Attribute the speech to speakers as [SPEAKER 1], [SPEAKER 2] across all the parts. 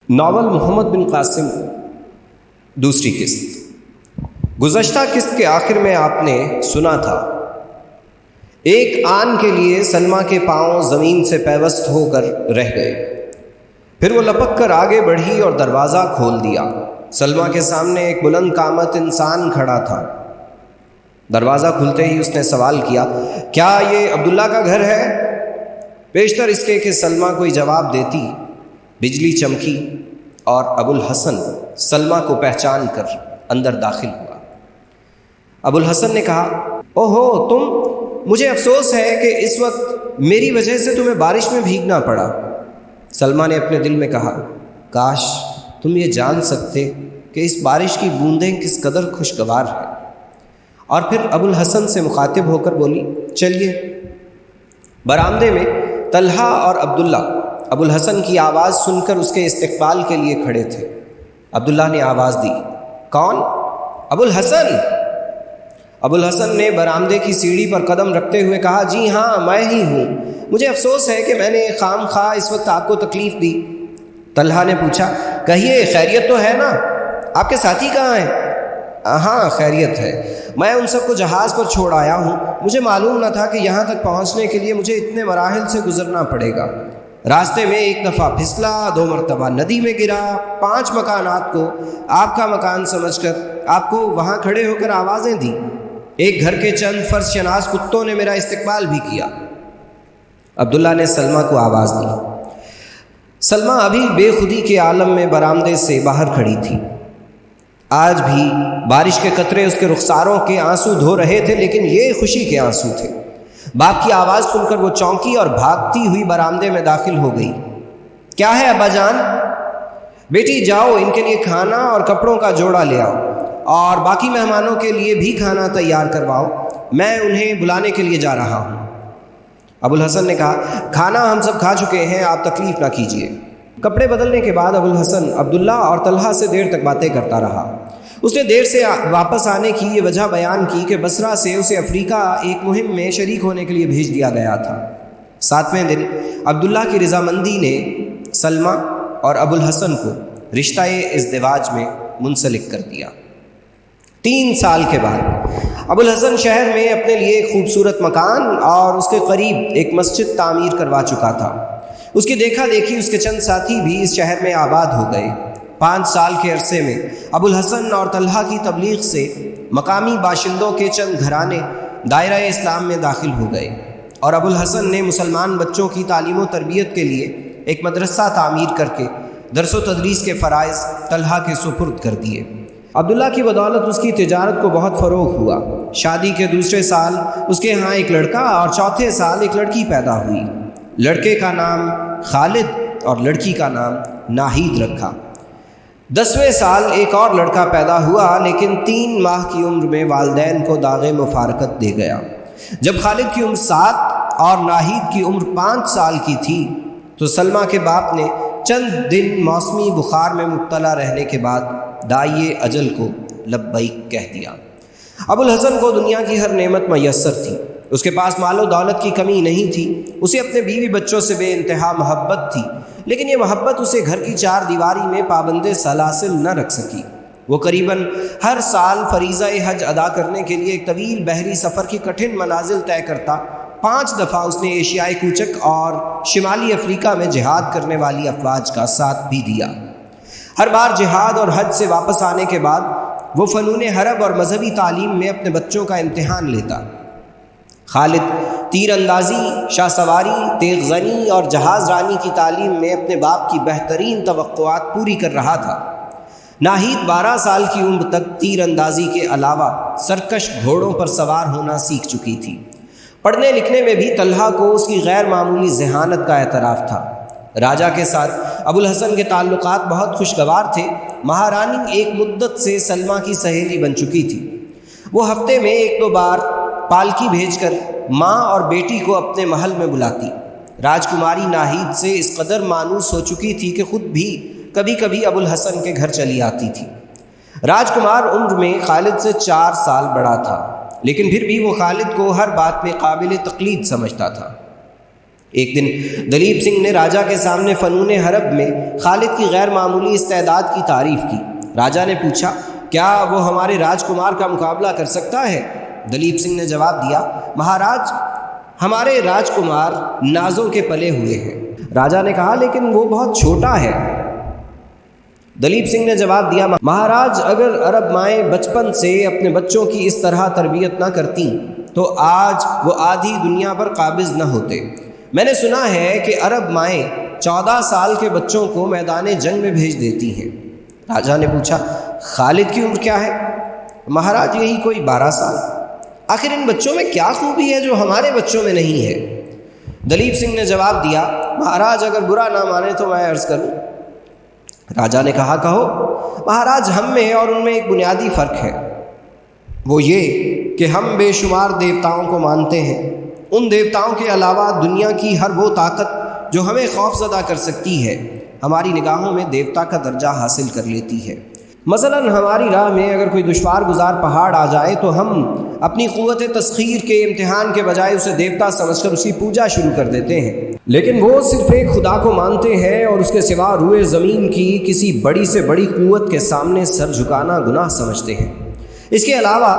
[SPEAKER 1] Novel محمد بن قاسم دوسری قسط۔ گزشتہ قسط کے آخر میں آپ نے سنا تھا ایک آن کے لیے سلمیٰ کے پاؤں زمین سے پیوست ہو کر رہ گئے، پھر وہ لپک کر آگے بڑھی اور دروازہ کھول دیا۔ سلمیٰ کے سامنے ایک بلند قامت انسان کھڑا تھا۔ دروازہ کھلتے ہی اس نے سوال کیا، کیا یہ عبداللہ کا گھر ہے؟ پیشتر اس کے کہ سلمیٰ کوئی جواب دیتی، بجلی چمکی اور ابو الحسن سلمیٰ کو پہچان کر اندر داخل ہوا۔ ابو الحسن نے کہا، اوہو تم، مجھے افسوس ہے کہ اس وقت میری وجہ سے تمہیں بارش میں بھیگنا پڑا۔ سلمیٰ نے اپنے دل میں کہا، کاش تم یہ جان سکتے کہ اس بارش کی بوندیں کس قدر خوشگوار ہیں۔ اور پھر ابو الحسن سے مخاطب ہو کر بولی، چلیے۔ برآمدے میں طلحہ اور عبداللہ ابو الحسن کی آواز سن کر اس کے استقبال کے لیے کھڑے تھے۔ عبداللہ نے آواز دی، کون؟ ابو الحسن۔ ابو الحسن نے برآمدے کی سیڑھی پر قدم رکھتے ہوئے کہا، جی ہاں میں ہی ہوں، مجھے افسوس ہے کہ میں نے خام خواہ اس وقت آپ کو تکلیف دی۔ طلحہ نے پوچھا، کہیے خیریت تو ہے نا؟ آپ کے ساتھی کہاں ہیں؟ ہاں خیریت ہے، میں ان سب کو جہاز پر چھوڑ آیا ہوں، مجھے معلوم نہ تھا کہ یہاں تک پہنچنے کے لیے مجھے اتنے مراحل سے گزرنا پڑے گا۔ راستے میں ایک دفعہ پھسلا، 2 مرتبہ ندی میں گرا، 5 مکانات کو آپ کا مکان سمجھ کر آپ کو وہاں کھڑے ہو کر آوازیں دی۔ ایک گھر کے چند فرش شناس کتوں نے میرا استقبال بھی کیا۔ عبداللہ نے سلمیٰ کو آواز دی۔ سلمیٰ ابھی بے خودی کے عالم میں برآمدے سے باہر کھڑی تھی۔ آج بھی بارش کے قطرے اس کے رخساروں کے آنسو دھو رہے تھے، لیکن یہ خوشی کے آنسو تھے۔ باپ کی آواز سن کر وہ چونکی اور بھاگتی ہوئی برآمدے میں داخل ہو گئی۔ کیا ہے ابا جان؟ بیٹی جاؤ، ان کے لیے کھانا اور کپڑوں کا جوڑا لے آؤ، اور باقی مہمانوں کے لیے بھی کھانا تیار کرواؤ، میں انہیں بلانے کے لیے جا رہا ہوں۔ ابو الحسن نے کہا، کھانا ہم سب کھا چکے ہیں، آپ تکلیف نہ کیجیے۔ کپڑے بدلنے کے بعد ابو الحسن عبداللہ اور طلحہ سے دیر تک باتیں کرتا رہا۔ اس نے دیر سے واپس آنے کی یہ وجہ بیان کی کہ بصرہ سے اسے افریقہ ایک مہم میں شریک ہونے کے لیے بھیج دیا گیا تھا۔ 7ویں دن عبداللہ کی رضامندی نے سلمیٰ اور ابو الحسن کو رشتہ ازدواج میں منسلک کر دیا۔ 3 سال کے بعد ابو الحسن شہر میں اپنے لیے ایک خوبصورت مکان اور اس کے قریب ایک مسجد تعمیر کروا چکا تھا۔ اس کی دیکھا دیکھی اس کے چند ساتھی بھی اس شہر میں آباد ہو گئے۔ 5 سال کے عرصے میں ابو الحسن اور طلحہ کی تبلیغ سے مقامی باشندوں کے چند گھرانے دائرہ اسلام میں داخل ہو گئے، اور ابو الحسن نے مسلمان بچوں کی تعلیم و تربیت کے لیے ایک مدرسہ تعمیر کر کے درس و تدریس کے فرائض طلحہ کے سپرد کر دیے۔ عبداللہ کی بدولت اس کی تجارت کو بہت فروغ ہوا۔ شادی کے دوسرے سال اس کے ہاں ایک لڑکا اور چوتھے سال ایک لڑکی پیدا ہوئی۔ لڑکے کا نام خالد اور لڑکی کا نام ناہید رکھا۔ 10ویں سال ایک اور لڑکا پیدا ہوا، لیکن 3 ماہ کی عمر میں والدین کو داغ مفارقت دے گیا۔ جب خالد کی عمر 7 اور ناہید کی عمر 5 سال کی تھی تو سلمیٰ کے باپ نے چند دن موسمی بخار میں مبتلا رہنے کے بعد داعی اجل کو لبیک کہہ دیا۔ ابو الحسن کو دنیا کی ہر نعمت میسر تھی، اس کے پاس مال و دولت کی کمی نہیں تھی، اسے اپنے بیوی بچوں سے بے انتہا محبت تھی، لیکن یہ محبت اسے گھر کی 4 دیواری میں پابند سلاسل نہ رکھ سکی۔ وہ قریباً ہر سال فریضہ حج ادا کرنے کے لیے ایک طویل بحری سفر کی کٹھن منازل طے کرتا۔ 5 دفعہ اس نے ایشیائی کوچک اور شمالی افریقہ میں جہاد کرنے والی افواج کا ساتھ بھی دیا۔ ہر بار جہاد اور حج سے واپس آنے کے بعد وہ فنون حرب اور مذہبی تعلیم میں اپنے بچوں کا امتحان لیتا۔ خالد تیر اندازی، شاہ سواری، تیغ زنی اور جہاز رانی کی تعلیم میں اپنے باپ کی بہترین توقعات پوری کر رہا تھا۔ ناہید 12 سال کی عمر تک تیر اندازی کے علاوہ سرکش گھوڑوں پر سوار ہونا سیکھ چکی تھی۔ پڑھنے لکھنے میں بھی طلحہ کو اس کی غیر معمولی ذہانت کا اعتراف تھا۔ راجہ کے ساتھ ابو الحسن کے تعلقات بہت خوشگوار تھے۔ مہارانی ایک مدت سے سلمیٰ کی سہیلی بن چکی تھی۔ وہ ہفتے میں 1-2 بار پالکی بھیج کر ماں اور بیٹی کو اپنے محل میں بلاتی۔ راجکماری ناہید سے اس قدر مانوس ہو چکی تھی کہ خود بھی کبھی کبھی ابو الحسن کے گھر چلی آتی تھی۔ راجکمار عمر میں خالد سے 4 سال بڑا تھا، لیکن پھر بھی وہ خالد کو ہر بات میں قابل تقلید سمجھتا تھا۔ ایک دن دلیپ سنگھ نے راجا کے سامنے فنون حرب میں خالد کی غیر معمولی استعداد کی تعریف کی۔ راجا نے پوچھا، کیا وہ ہمارے راجکمار کا مقابلہ کر سکتا ہے؟ دلیپ سنگھ نے جواب دیا، مہاراج، ہمارے راجکمار نازوں کے پلے ہوئے ہیں۔ راجا نے کہا، لیکن وہ بہت چھوٹا ہے۔ دلیپ سنگھ نے جواب دیا، مہاراج، اگر عرب مائیں بچپن سے اپنے بچوں کی اس طرح تربیت نہ کرتیں تو آج وہ آدھی دنیا پر قابض نہ ہوتے۔ میں نے سنا ہے کہ عرب مائیں 14 سال کے بچوں کو میدان جنگ میں بھیج دیتی ہیں۔ راجا نے پوچھا، خالد کی عمر کیا ہے؟ مہاراج، یہی کوئی 12 سال۔ آخر ان بچوں میں کیا خوبی ہے جو ہمارے بچوں میں نہیں ہے؟ دلیپ سنگھ نے جواب دیا، مہاراج، اگر برا نہ مانے تو میں عرض کروں۔ راجا نے کہا، کہو۔ مہاراج، ہم میں اور ان میں ایک بنیادی فرق ہے، وہ یہ کہ ہم بے شمار دیوتاؤں کو مانتے ہیں۔ ان دیوتاؤں کے علاوہ دنیا کی ہر وہ طاقت جو ہمیں خوف زدہ کر سکتی ہے ہماری نگاہوں میں دیوتا کا درجہ حاصل کر لیتی ہے۔ مثلاً ہماری راہ میں اگر کوئی دشوار گزار پہاڑ آ جائے تو ہم اپنی قوت تسخیر کے امتحان کے بجائے اسے دیوتا سمجھ کر اس کی پوجا شروع کر دیتے ہیں، لیکن وہ صرف ایک خدا کو مانتے ہیں اور اس کے سوا روئے زمین کی کسی بڑی سے بڑی قوت کے سامنے سر جھکانا گناہ سمجھتے ہیں۔ اس کے علاوہ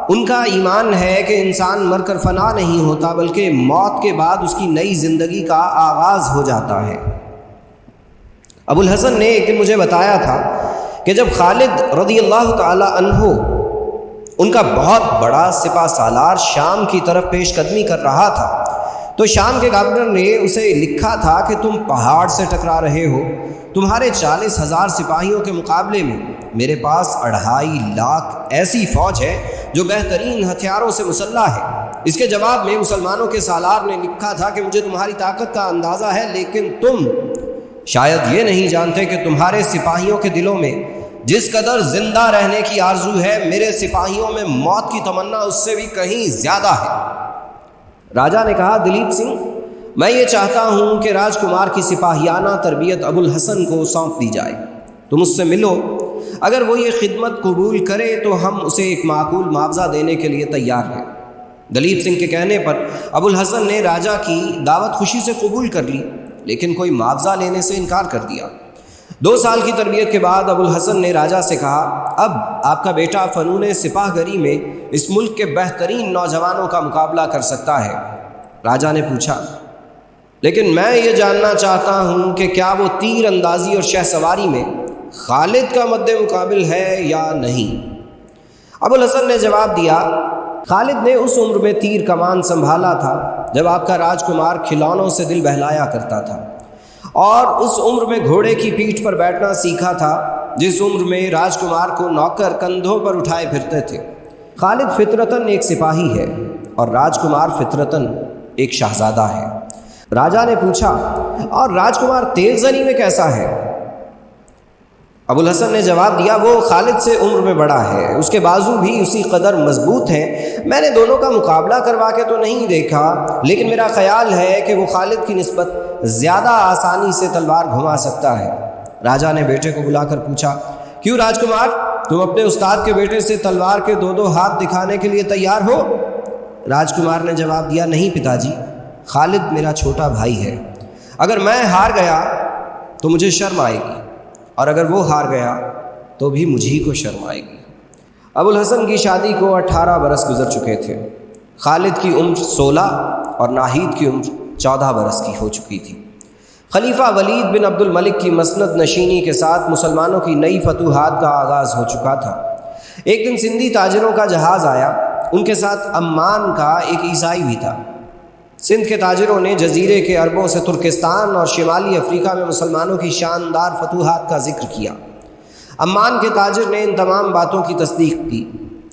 [SPEAKER 1] ان کا ایمان ہے کہ انسان مر کر فنا نہیں ہوتا بلکہ موت کے بعد اس کی نئی زندگی کا آغاز ہو جاتا ہے۔ ابو الحسن نے ایک دن مجھے بتایا تھا کہ جب خالد رضی اللہ تعالی عنہ ان کا بہت بڑا سپہ سالار شام کی طرف پیش قدمی کر رہا تھا تو شام کے گورنر نے اسے لکھا تھا کہ تم پہاڑ سے ٹکرا رہے ہو، تمہارے 40,000 سپاہیوں کے مقابلے میں میرے پاس 2.5 لاکھ ایسی فوج ہے جو بہترین ہتھیاروں سے مسلح ہے۔ اس کے جواب میں مسلمانوں کے سالار نے لکھا تھا کہ مجھے تمہاری طاقت کا اندازہ ہے، لیکن تم شاید یہ نہیں جانتے کہ تمہارے سپاہیوں کے دلوں میں جس قدر زندہ رہنے کی آرزو ہے، میرے سپاہیوں میں موت کی تمنا اس سے بھی کہیں زیادہ ہے۔ راجا نے کہا، دلیپ سنگھ، میں یہ چاہتا ہوں کہ راجکمار کی سپاہیانہ تربیت ابو الحسن کو سونپ دی جائے۔ تم اس سے ملو، اگر وہ یہ خدمت قبول کرے تو ہم اسے ایک معقول معاوضہ دینے کے لیے تیار ہیں۔ دلیپ سنگھ کے کہنے پر ابو الحسن نے راجا کی دعوت خوشی سے قبول کر لی، لیکن کوئی معاوضہ لینے سے انکار کر دیا۔ 2 سال کی تربیت کے بعد ابو الحسن نے راجا سے کہا، اب آپ کا بیٹا فنون سپاہ گری میں اس ملک کے بہترین نوجوانوں کا مقابلہ کر سکتا ہے۔ راجا نے پوچھا، لیکن میں یہ جاننا چاہتا ہوں کہ کیا وہ تیر اندازی اور شہ سواری میں خالد کا مد مقابل ہے یا نہیں؟ ابو الحسن نے جواب دیا، خالد نے اس عمر میں تیر کمان سنبھالا تھا جب آپ کا راجکمار کھلونوں سے دل بہلایا کرتا تھا، اور اس عمر میں گھوڑے کی پیٹھ پر بیٹھنا سیکھا تھا جس عمر میں راجکمار کو نوکر کندھوں پر اٹھائے پھرتے تھے۔ خالد فطرتاً ایک سپاہی ہے اور راجکمار فطرتاً ایک شہزادہ ہے۔ راجا نے پوچھا، اور راجکمار تیز زنی میں کیسا ہے؟ ابو الحسن نے جواب دیا، وہ خالد سے عمر میں بڑا ہے، اس کے بازو بھی اسی قدر مضبوط ہیں۔ میں نے دونوں کا مقابلہ کروا کے تو نہیں دیکھا، لیکن میرا خیال ہے کہ وہ خالد کی نسبت زیادہ آسانی سے تلوار گھما سکتا ہے۔ راجا نے بیٹے کو بلا کر پوچھا، کیوں راجکمار، تم اپنے استاد کے بیٹے سے تلوار کے 2 ہاتھ دکھانے کے لیے تیار ہو؟ راجکمار نے جواب دیا، نہیں پتا جی، خالد میرا چھوٹا بھائی ہے، اگر میں ہار گیا تو مجھے شرم آئے گی، اور اگر وہ ہار گیا تو بھی مجھے کو شرم آئے گی۔ ابو الحسن کی شادی کو 18 برس گزر چکے تھے۔ خالد کی عمر 16 اور ناہید کی عمر 14 برس کی ہو چکی تھی۔ خلیفہ ولید بن عبد الملک کی مسند نشینی کے ساتھ مسلمانوں کی نئی فتوحات کا آغاز ہو چکا تھا۔ ایک دن سندھی تاجروں کا جہاز آیا، ان کے ساتھ عمان کا ایک عیسائی بھی تھا۔ سندھ کے تاجروں نے جزیرے کے عربوں سے ترکستان اور شمالی افریقہ میں مسلمانوں کی شاندار فتوحات کا ذکر کیا۔ عمان کے تاجر نے ان تمام باتوں کی تصدیق کی۔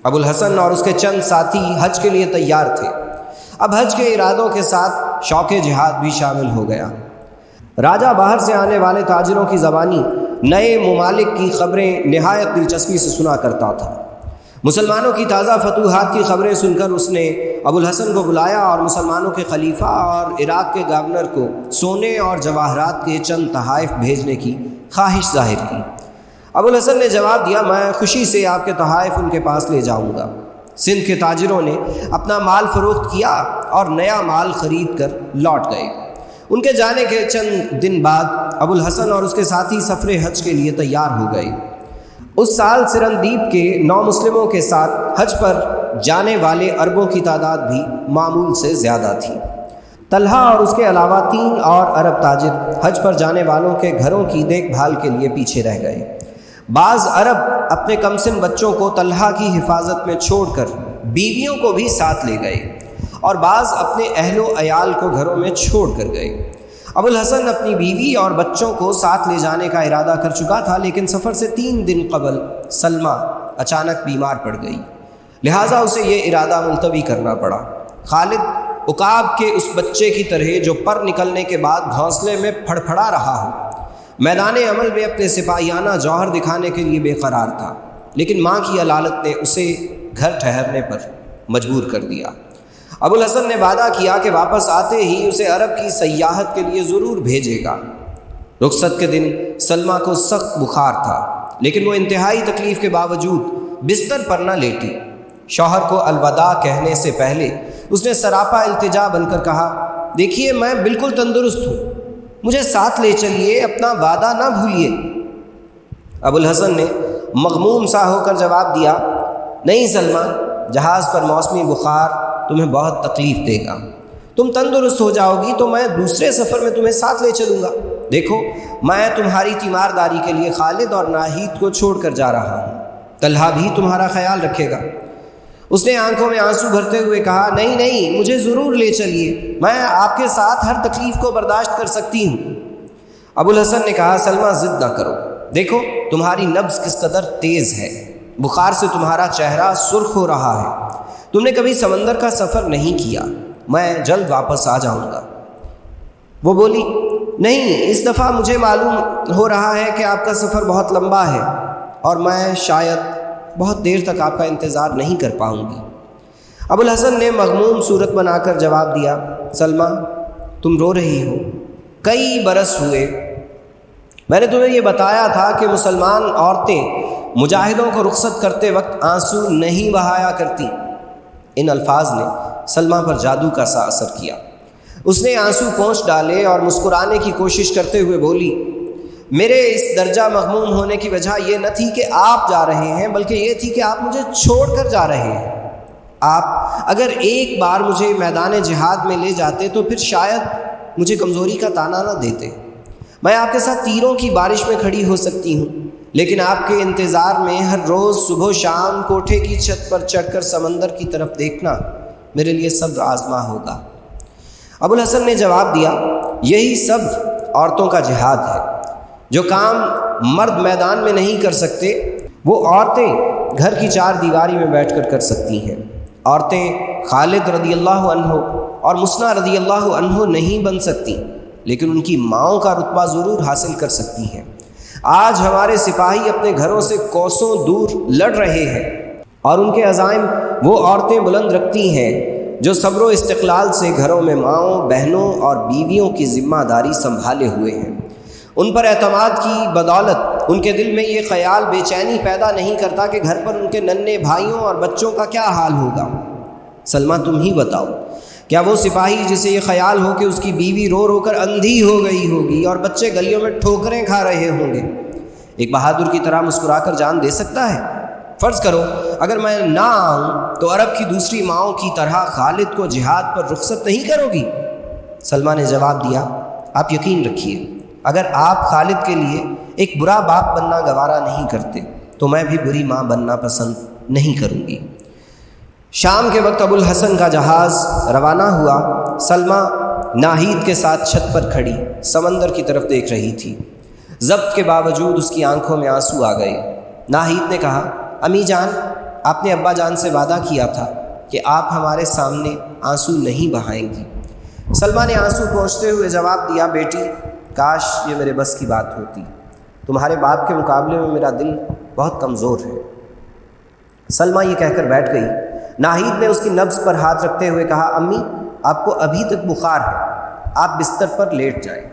[SPEAKER 1] ابو الحسن اور اس کے چند ساتھی حج کے لیے تیار تھے۔ اب حج کے ارادوں کے ساتھ شوق جہاد بھی شامل ہو گیا۔ راجا باہر سے آنے والے تاجروں کی زبانی نئے ممالک کی خبریں نہایت دلچسپی سے سنا کرتا تھا۔ مسلمانوں کی تازہ فتوحات کی خبریں سن کر اس نے ابو الحسن کو بلایا اور مسلمانوں کے خلیفہ اور عراق کے گورنر کو سونے اور جواہرات کے چند تحائف بھیجنے کی خواہش ظاہر کی۔ ابو الحسن نے جواب دیا، میں خوشی سے آپ کے تحائف ان کے پاس لے جاؤں گا۔ سندھ کے تاجروں نے اپنا مال فروخت کیا اور نیا مال خرید کر لوٹ گئے۔ ان کے جانے کے چند دن بعد ابو الحسن اور اس کے ساتھی سفر حج کے لیے تیار ہو گئے۔ اس سال سرندیپ کے 9 مسلموں کے ساتھ حج پر جانے والے عربوں کی تعداد بھی معمول سے زیادہ تھی۔ طلحہ اور اس کے علاوہ 3 اور عرب تاجر حج پر جانے والوں کے گھروں کی دیکھ بھال کے لیے پیچھے رہ گئے۔ بعض عرب اپنے کمسن بچوں کو طلحہ کی حفاظت میں چھوڑ کر بیویوں کو بھی ساتھ لے گئے اور بعض اپنے اہل و عیال کو گھروں میں چھوڑ کر گئے۔ ابو الحسن اپنی بیوی اور بچوں کو ساتھ لے جانے کا ارادہ کر چکا تھا، لیکن سفر سے 3 دن قبل سلمہ اچانک بیمار پڑ گئی، لہٰذا اسے یہ ارادہ ملتوی کرنا پڑا۔ خالد عقاب کے اس بچے کی طرح جو پر نکلنے کے بعد گھونسلے میں پھڑپھڑا رہا ہو، میدان عمل میں اپنے سپاہیانہ جوہر دکھانے کے لیے بے قرار تھا، لیکن ماں کی علالت نے اسے گھر ٹھہرنے پر مجبور کر دیا۔ ابو الحسن نے وعدہ کیا کہ واپس آتے ہی اسے عرب کی سیاحت کے لیے ضرور بھیجے گا۔ رخصت کے دن سلمہ کو سخت بخار تھا، لیکن وہ انتہائی تکلیف کے باوجود بستر پر نہ لیٹی۔ شوہر کو الوداع کہنے سے پہلے اس نے سراپا التجا بن کر کہا، دیکھیے میں بالکل تندرست ہوں، مجھے ساتھ لے چلیے، اپنا وعدہ نہ بھولیے۔ ابو الحسن نے مغموم سا ہو کر جواب دیا، نہیں سلمہ، جہاز پر موسمی بخار تمہیں بہت تکلیف دے گا، تم تندرست ہو جاؤ گی تو میں دوسرے سفر میں تمہیں ساتھ لے چلوں گا۔ دیکھو میں تمہاری تیمارداری کے لیے خالد اور ناہید کو چھوڑ کر جا رہا ہوں، طلحہ بھی تمہارا خیال رکھے گا۔ اس نے آنکھوں میں آنسو بھرتے ہوئے کہا، نہیں نہیں، مجھے ضرور لے چلیے، میں آپ کے ساتھ ہر تکلیف کو برداشت کر سکتی ہوں۔ ابو الحسن نے کہا، سلمہ ضد نہ کرو، دیکھو تمہاری نبض کس قدر تیز ہے، بخار سے تمہارا چہرہ سرخ ہو رہا ہے، تم نے کبھی سمندر کا سفر نہیں کیا، میں جلد واپس آ جاؤں گا۔ وہ بولی، نہیں، اس دفعہ مجھے معلوم ہو رہا ہے کہ آپ کا سفر بہت لمبا ہے اور میں شاید بہت دیر تک آپ کا انتظار نہیں کر پاؤں گی۔ ابو الحسن نے مغموم صورت بنا کر جواب دیا، سلمہ تم رو رہی ہو، کئی برس ہوئے میں نے تمہیں یہ بتایا تھا کہ مسلمان عورتیں مجاہدوں کو رخصت کرتے وقت آنسو نہیں بہایا کرتی۔ ان الفاظ نے سلمہ پر جادو کا سا اثر کیا۔ اس نے آنسو پونچھ ڈالے اور مسکرانے کی کوشش کرتے ہوئے بولی، میرے اس درجہ مغموم ہونے کی وجہ یہ نہ تھی کہ آپ جا رہے ہیں، بلکہ یہ تھی کہ آپ مجھے چھوڑ کر جا رہے ہیں۔ آپ اگر ایک بار مجھے میدان جہاد میں لے جاتے تو پھر شاید مجھے کمزوری کا طعنہ نہ دیتے، میں آپ کے ساتھ تیروں کی بارش میں کھڑی ہو سکتی ہوں، لیکن آپ کے انتظار میں ہر روز صبح و شام کوٹھے کی چھت پر چڑھ کر سمندر کی طرف دیکھنا میرے لیے صبر آزما ہوگا۔ ابو الحسن نے جواب دیا، یہی سب عورتوں کا جہاد ہے، جو کام مرد میدان میں نہیں کر سکتے وہ عورتیں گھر کی 4 دیواری میں بیٹھ کر سکتی ہیں۔ عورتیں خالد رضی اللہ عنہ اور مسنہ رضی اللہ عنہ نہیں بن سکتی، لیکن ان کی ماؤں کا رتبہ ضرور حاصل کر سکتی ہیں۔ آج ہمارے سپاہی اپنے گھروں سے کوسوں دور لڑ رہے ہیں اور ان کے عزائم وہ عورتیں بلند رکھتی ہیں جو صبر و استقلال سے گھروں میں ماؤں، بہنوں اور بیویوں کی ذمہ داری سنبھالے ہوئے ہیں۔ ان پر اعتماد کی بدولت ان کے دل میں یہ خیال بے چینی پیدا نہیں کرتا کہ گھر پر ان کے ننھے بھائیوں اور بچوں کا کیا حال ہوگا۔ سلمہ تم ہی بتاؤ، کیا وہ سپاہی جسے یہ خیال ہو کہ اس کی بیوی رو رو کر اندھی ہو گئی ہوگی اور بچے گلیوں میں ٹھوکریں کھا رہے ہوں گے، ایک بہادر کی طرح مسکرا کر جان دے سکتا ہے؟ فرض کرو اگر میں نہ آؤں تو عرب کی دوسری ماؤں کی طرح خالد کو جہاد پر رخصت نہیں کرو گی؟ سلمہ نے جواب دیا، آپ یقین رکھیے، اگر آپ خالد کے لیے ایک برا باپ بننا گوارا نہیں کرتے تو میں بھی بری ماں بننا پسند نہیں کروں گی۔ شام کے وقت ابو الحسن کا جہاز روانہ ہوا۔ سلمہ ناہید کے ساتھ چھت پر کھڑی سمندر کی طرف دیکھ رہی تھی۔ ضبط کے باوجود اس کی آنکھوں میں آنسو آ گئے۔ ناہید نے کہا، امی جان، آپ نے ابا جان سے وعدہ کیا تھا کہ آپ ہمارے سامنے آنسو نہیں بہائیں گی۔ سلمہ نے آنسو پونچھتے ہوئے جواب دیا، بیٹی کاش یہ میرے بس کی بات ہوتی، تمہارے باپ کے مقابلے میں میرا دل بہت کمزور ہے۔ سلمہ یہ کہہ کر بیٹھ گئی۔ ناہید نے اس کی نبض پر ہاتھ رکھتے ہوئے کہا، امی آپ کو ابھی تک بخار ہے، آپ بستر پر لیٹ جائیں۔